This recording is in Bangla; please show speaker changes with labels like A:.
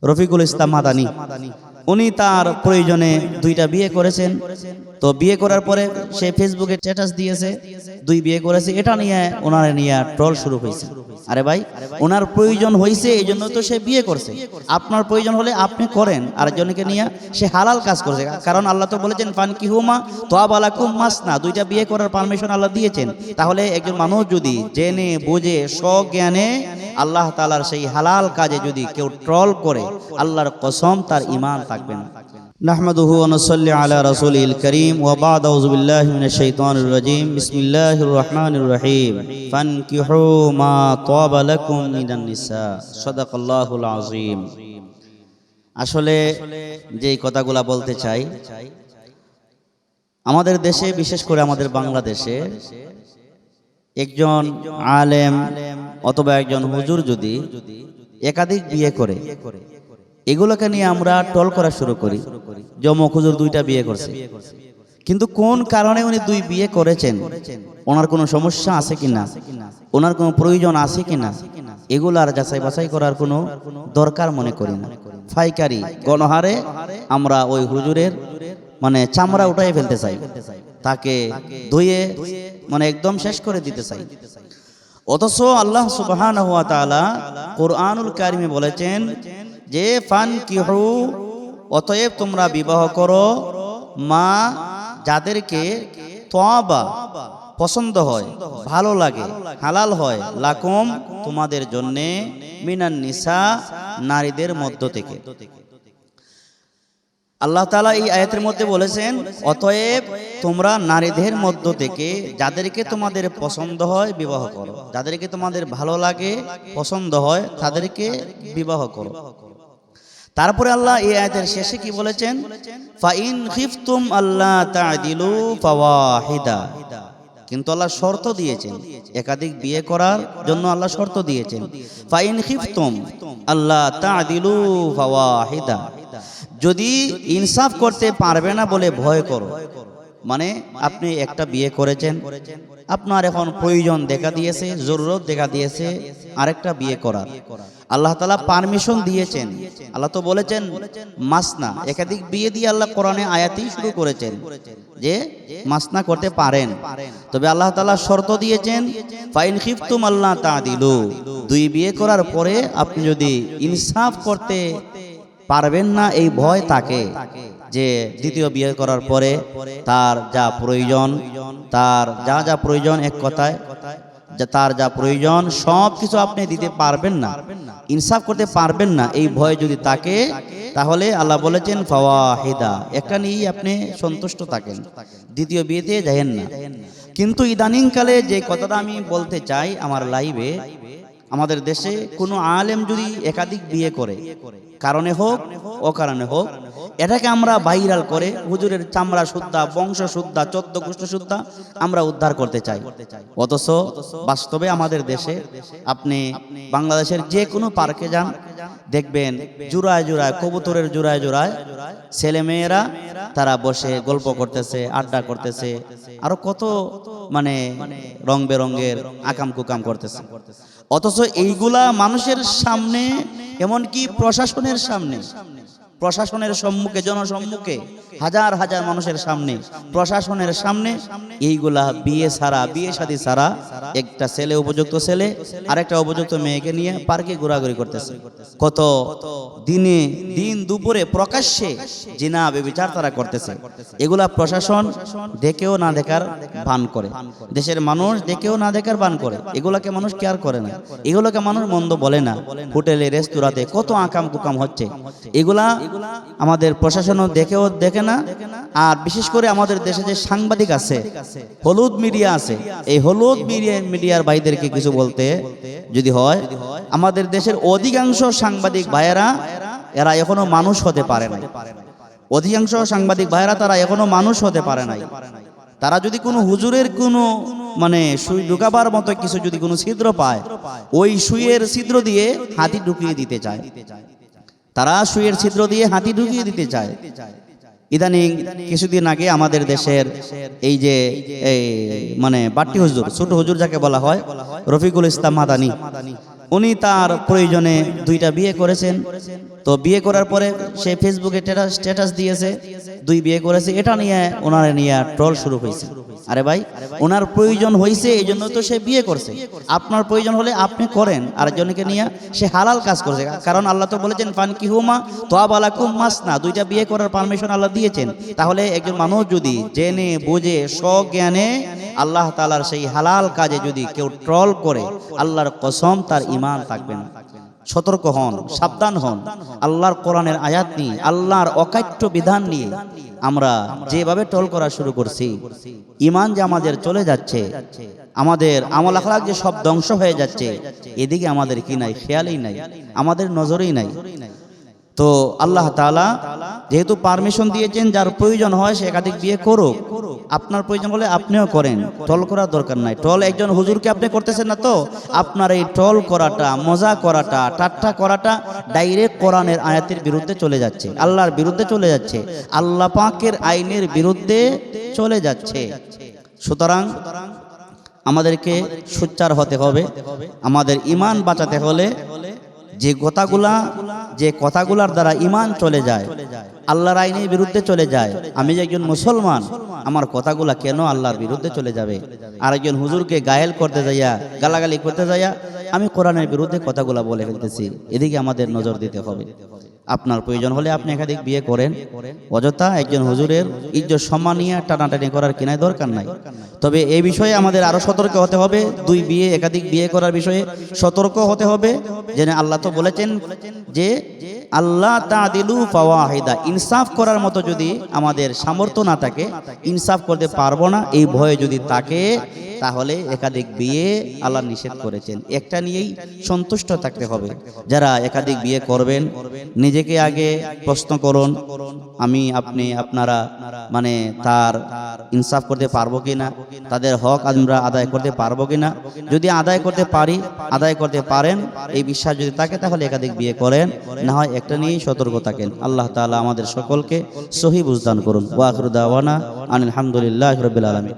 A: রফিকুল ইসলাম মাদানী, উনি তার প্রয়োজনে দুইটা বিয়ে করেছেন। তো বিয়ে করার পরে সে ফেসবুকে স্ট্যাটাস দিয়েছে দুই বিয়ে করেছে, এটা নিয়ে ওনার নিয়ে ট্রল শুরু হয়েছে। আরে ভাই, ওনার প্রয়োজন হয়েছে এই জন্য তো সে বিয়ে করছে, আপনার প্রয়োজন হলে আপনি করেন, আরেকজনকে নিয়ে সে হালাল কাজ করছে। কারণ আল্লাহ তো বলেছেন ফানকিহুমা তোয়াবালাকুম মাসনা, দুইটা বিয়ে করার পারমিশন আল্লাহ দিয়েছেন। তাহলে একজন মানুষ যদি জেনে বুঝে সজ্ঞানে আল্লাহ তাআলার সেই হালাল কাজে যদি কেউ ট্রল করে, আল্লাহর কসম তার ঈমান থাকবে না। নাহমাদুহু ওয়া নুসাল্লি আলা রাসূলিল কারীম ওয়া বা'দ, আউযু বিল্লাহি মিনাশ শাইতানির রাজীম, বিসমিল্লাহির রহমানির রহিম। ফানকিহু মা তাবা লাকুম মিনান নিসা, সাদাকাল্লাহুল আযীম। আসলে যেই কথাগুলা বলতে চাই, আমাদের দেশে, বিশেষ করে আমাদের বাংলাদেশে একজন আলেম অথবা একজন হুজুর যদি একাধিক বিয়ে করে, এগুলোকে নিয়ে আমরা টল করা শুরু করি। জমক হুজুর দুইটা বিয়ে করছে, কিন্তু কোন কারণে উনি দুই বিয়ে করেছেন, ওনার কোনো সমস্যা আছে কিনা, ওনার কোনো প্রয়োজন আছে কিনা, এগুলার যাচাই বাছাই করার কোনো দরকার মনে করি না। ফাইকারি গণহারে আমরা ওই হুজুরের মানে চামড়া উঠাই ফেলতে চাই, তাকে ধুয়ে মানে একদম শেষ করে দিতে চাই। অথচ আল্লাহ সুবহানাহু ওয়া তাআলা কুরআনুল কারিমে বলেছেন যে ফানকিহু, অতএব তোমরা বিবাহ করো, মা যাদেরকে তোয়াবা পছন্দ হয়, ভালো লাগে, হালাল হয়, লাকুম তোমাদের জন্যে, মিনান নিসা নারীদের মধ্য থেকে। আল্লাহ তাআলা এই আয়াতের মধ্যে বলেছেন অতএব তোমরা নারীদের মধ্য থেকে যাদেরকে তোমাদের পছন্দ হয় বিবাহ করো, যাদেরকে তোমাদের ভালো লাগে, পছন্দ হয়, তাদেরকে বিবাহ করো। তারপরে আল্লাহ এই আয়াতের শেষে কি বলেছেন, ফাইন খিফতুম আল্লা তা'দিলু ফাওয়াহিদা, কিন্তু আল্লাহ শর্ত দিয়েছেন একাধিক বিয়ে করার জন্য, আল্লাহ শর্ত দিয়েছেন ফাইন খিফতুম আল্লা তা'দিলু ফাওয়াহিদা, যদি ইনসাফ করতে পারবে না বলে ভয় করো, মানে আপনি একটা বিয়ে করেছেন, আপনার এখন প্রয়োজন দেখা দিয়েছে, জরুরত দেখা দিয়েছে আরেকটা বিয়ে করার, আল্লাহ তাআলা পারমিশন দিয়েছেন। আল্লাহ তো বলেছেন মাসনা, একাধিক বিয়ে দিয়ে আল্লাহ কোরআনে আয়াতেই শুরু করেছেন যে মাসনা করতে পারেন। তবে আল্লাহ তাআলা শর্ত দিয়েছেন ফাইন খিফতুম আল্লা তা'দিলু, দুই বিয়ে করার পরে আপনি যদি ইনসাফ করতে পারবেন না এই ভয় থাকে যে দ্বিতীয় বিয়ে করার পরে তার যা প্রয়োজন, তার যা যা প্রয়োজন, এক কথায় তার যা প্রয়োজন সব কিছু আপনি দিতে পারবেন না, ইনসাফ করতে পারবেন না, এই ভয় যদি থাকে, তাহলে আল্লাহ বলেছেন ফাওয়াহিদা, একটা নিয়েই আপনি সন্তুষ্ট থাকেন, দ্বিতীয় বিয়েতে যাবেন না। কিন্তু ইদানিং কালে যে কথাটা আমি বলতে চাই, আমার লাইভে আমাদের দেশে কোনো আলেম যদি একাধিক বিয়ে করে, কারণে হোক অকারণে হোক, এটাকে আমরা ভাইরাল করে হুজুরের চামড়া শুদ্ধা, বংশ শুদ্ধা, 14 গোষ্ঠ শুদ্ধা আমরা উদ্ধার করতে চাই। অথচ বাস্তবে আমাদের দেশে আপনি বাংলাদেশের যে কোনো পার্কে যান, দেখবেন জোড়ায় জোড়ায়, কবুতরের জোড়ায় জোড়ায় ছেলে মেয়েরা তারা বসে গল্প করতেছে, আড্ডা করতেছে, আরো কত মানে রং বেরঙের আকাম কুকাম করতেছে। অথচ এইগুলা মানুষের সামনে, এমনকি প্রশাসনের সামনে, প্রশাসনের সম্মুখে, জনসম্মুখে, হাজার হাজার মানুষের সামনে, প্রশাসনের সামনে এইগুলা বিয়ে ছাড়া, বিয়ে শাদী ছাড়া একটা ছেলে, উপযুক্ত ছেলে আরেকটা উপযুক্ত মেয়েকে নিয়ে পার্কে ঘোরাঘুরি করতেছে। কত দিনে দিন দুপুরে প্রকাশ্যে জিনা ব্যভিচার তারা করতেছে। এগুলা প্রশাসন দেখেও না দেখার ভান করে, দেশের মানুষ দেখেও না দেখার ভান করে, এগুলাকে মানুষ কেয়ার করে না, এগুলোকে মানুষ মন্দ বলে না। হোটেলে রেস্তোরাঁতে কত আকাম কুকাম হচ্ছে, এগুলা আমাদের প্রশাসনও দেখে না। আর বিশেষ করে আমাদের দেশে যে সাংবাদিক আছে, হলুদ মিডিয়া আছে, এই হলুদ মিডিয়ার ভাইদেরকে কিছু বলতে যদি হয়, আমাদের দেশের অধিকাংশ সাংবাদিক ভাইয়েরা এরা এখনো মানুষ হতে পারে নাই, অধিকাংশ সাংবাদিক ভাইয়েরা তারা এখনো মানুষ হতে পারে নাই। তারা যদি কোনো হুজুরের কোনো মানে সুই ঢুকাবার মতো কিছু যদি কোনো ছিদ্র পায়, ওই সুইয়ের ছিদ্র দিয়ে হাতি ঢুকিয়ে দিতে চায়, তারা সুইয়ের ছিদ্র দিয়ে হাতি ঢুকিয়ে দিতে চায়। ইদানিং কিছুদিন আগে আমাদের দেশের এই যে মানে বাট্টি হুজুর, ছোট হুজুর যাকে বলা হয়, রফিকুল ইসলাম মাদানী, উনি তার প্রয়োজনে দুইটা বিয়ে করেছেন। তো বিয়ে করার পরে সে ফেসবুকে স্ট্যাটাস দিয়েছে দুই বিয়ে করেছে, এটা নিয়ে ওনারে নিয়ে ট্রল শুরু হয়েছে। আরে ভাই, ওনার প্রয়োজন হয়েছে এই জন্য তো সে বিয়ে করছে। আপনার প্রয়োজন হলে আপনি করেন, আরেকজনকে নিয়ে সে হালাল কাজ করছে। কারণ আল্লাহ তো বলেছেন ফানকিহুমা তোয়াবালাকুম মাসনা, দুইটা বিয়ে করার পারমিশন আল্লাহ দিয়েছেন। তাহলে একজন মানুষ যদি জেনে বুঝে সজ্ঞানে আল্লাহ তাআলার সেই হালাল কাজে যদি কেউ ট্রল করে, আল্লাহর কসম তার ঈমান থাকবে না। সতর্ক হন, সাবধান হন। আল্লাহর কোরআনের আয়াত নিয়ে, আল্লাহর অকাট্য বিধান নিয়ে আমরা যেভাবে ট্রল করা শুরু করছি, ঈমান যে আমাদের চলে যাচ্ছে, আমাদের আমল আখলাক যে সব ধ্বংস হয়ে যাচ্ছে, এদিকে আমাদের কি নাই, খেয়ালই নাই, আমাদের নজরেই নাই। তো আল্লাহ তাআলা যেহেতু পারমিশন দিয়েছেন, যার প্রয়োজন হয় সে একাধিক বিয়ে করুক। আপনার প্রয়োজন হলে আপনিও করেন, ট্রল করার দরকার নাই। ট্রল একজন হুজুরকে আপনি করতেছেন না তো, আপনার এই ট্রল করাটা, মজা করাটা, ঠাট্টা করাটা ডাইরেক্ট কোরআনের আয়াতের বিরুদ্ধে চলে যাচ্ছে, আল্লাহর বিরুদ্ধে চলে যাচ্ছে, আল্লাহ পাকের আইনের বিরুদ্ধে চলে যাচ্ছে। সুতরাং আমাদেরকে সোচ্চার হতে হবে। আমাদের ঈমান বাঁচাতে হলে যে কথাগুলার দ্বারা ঈমান চলে যায়, আল্লাহর আইনের বিরুদ্ধে চলে যায়, আমি যে একজন মুসলমান, আমার কথাগুলা কেন আল্লাহর বিরুদ্ধে চলে যাবে? আর একজন হুজুরকে গায়েল করতে যাইয়া, গালাগালি করতে যাইয়া আমি কোরআনের বিরুদ্ধে কথাগুলা বলে ফেলতেছি, এদিকে আমাদের নজর দিতে হবে। আপনার প্রয়োজন হলে আপনি একাধিক বিয়ে করেন, অযথা একজন হুজুরের ইজ্জত সম্মান নিয়ে টানাটানি করার কিনাই দরকার নাই। তবে এই বিষয়ে আমাদের আরো সতর্ক হতে হবে। দুই বিয়ে, একাধিক বিয়ে করার বিষয়ে সতর্ক হতে হবে। যেন আল্লাহ তো বলেছেন যে আল্লাহ তাদিলু ফাওয়াহিদা, ইনসাফ করার মতো যদি আমাদের সামর্থ্য না থাকে, ইনসাফ করতে পারবো না এই ভয়ে যদি থাকে, তাহলে একাধিক বিয়ে আল্লাহ নিষেধ করেছেন। একটা নিয়েই সন্তুষ্ট থাকতে হবে। যারা একাধিক বিয়ে করবেন, নিজেকে আগে প্রশ্ন করুন, আমি, আপনি, আপনারা মানে তার ইনসাফ করতে পারবো কিনা, তাদের হক আমরা আদায় করতে পারবো কিনা। যদি আদায় করতে পারি, আদায় করতে পারেন, এই বিশ্বাস যদি থাকে, তাহলে একাধিক বিয়ে করেন, না হয় একটা নিয়েই সতর্ক থাকেন। আল্লাহ তাআলা আমাদের সকলকে সহি বুঝদান করুন। ওয়া আখিরু দাওয়ানা আনিল হামদুলিল্লাহি রাব্বিল আলামিন।